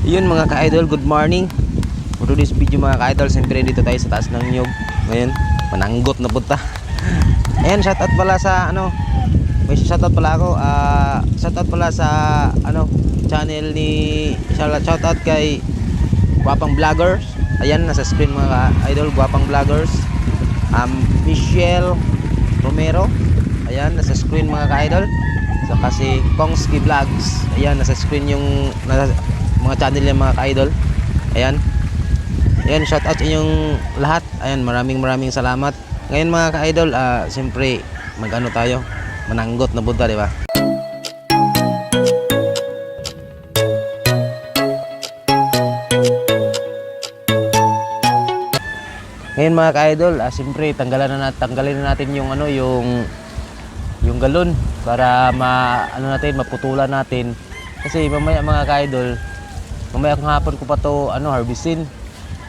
Yun mga ka-idol, good morning. For today's video mga ka-idol, siyempre dito tayo sa taas ng niyog. Ngayon, mananggot na punta. Ayan, shoutout pala sa may shoutout pala ako. Shoutout pala sa channel ni shoutout kay Guwapang Vloggers. Ayan, nasa screen mga ka-idol, Guwapang Vloggers. Michelle Romero. Ayan, nasa screen mga ka-idol. So, kasi Kongski Vlogs. Ayan, nasa screen yung mga channel niya mga ka-idol. Ayan. Ayan, shout out inyong lahat. Ayan, maraming salamat. Ngayon mga ka-idol, siyempre tayo, mananggot na punta, di ba? Ngayon mga ka-idol, siyempre tanggalin na natin yung yung galon para maputulan natin. Kasi mamaya mga ka-idol, mamaya kung hapon ko pa to harvestin.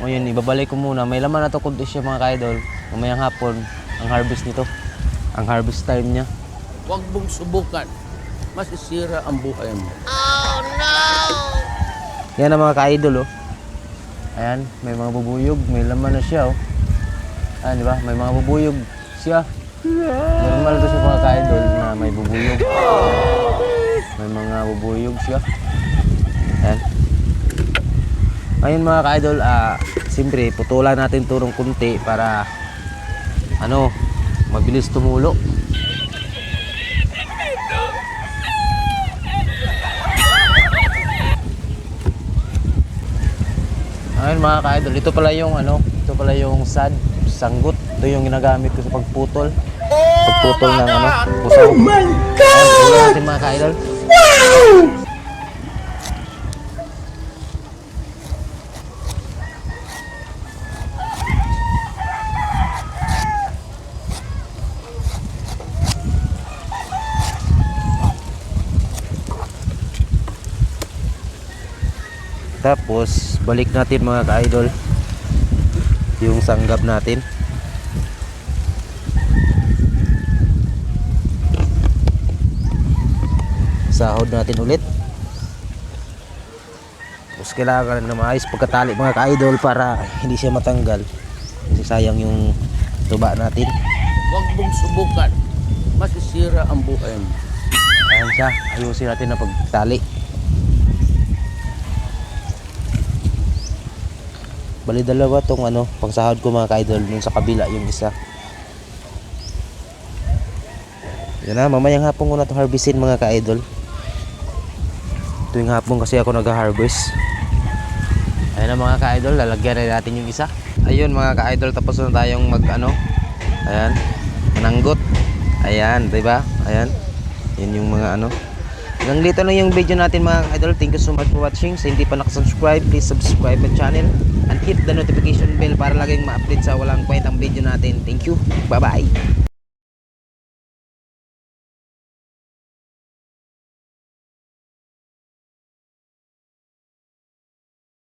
Ngayon ibabalik ko muna. May laman na to kunti siya mga ka-idol. Mamayang hapon ang harvest nito. Ang harvest time niya. Huwag mong subukan. Masisira ang buhay mo. Oh no! Yan ang mga ka-idol, oh. Ayan, may mga bubuyog, may laman na siya, oh. Ayan, di ba? May mga bubuyog siya. Normal to siya mga ka-idol na may bubuyog. May mga bubuyog siya. Ayan. Ngayon mga ka-idol, siyempre putulan natin turong kunti para mabilis tumulo. Ngayon mga ka-idol, ito pala yung sanggut. Ito yung ginagamit ko sa pagputol ng pusaw. Oh my God! Ayan, natin mga ka-idol. Wow! Tapos balik natin mga ka-idol yung sanggap natin. Sahod natin ulit. Tapos kailangan na maayos pagkatali mga ka-idol para hindi siya matanggal. Kasi sayang yung tuba natin. Huwag mong subukan. Masisira ang buhay mo. Ayan siya. Ayusin natin na pagtali. Bali dalawa tong pangsahod ko mga ka-idol. Yung sa kabila yung isa. Yan na, mamayang hapon ko na ito harvestin mga ka-idol. Tuwing hapon kasi ako nag-harvest. Ayan na mga ka-idol, lalagyan na natin yung isa. Ayun mga ka-idol, tapos na tayong ayan, mananggot. Ayan, diba? Ayan. Yan yung mga Hanggang dito lang yung video natin mga ka-idol. Thank you so much for watching. Sa hindi pa nakasubscribe, please subscribe my channel and hit the notification bell para laging ma-update sa walang kwentang video natin. Thank you. Bye-bye.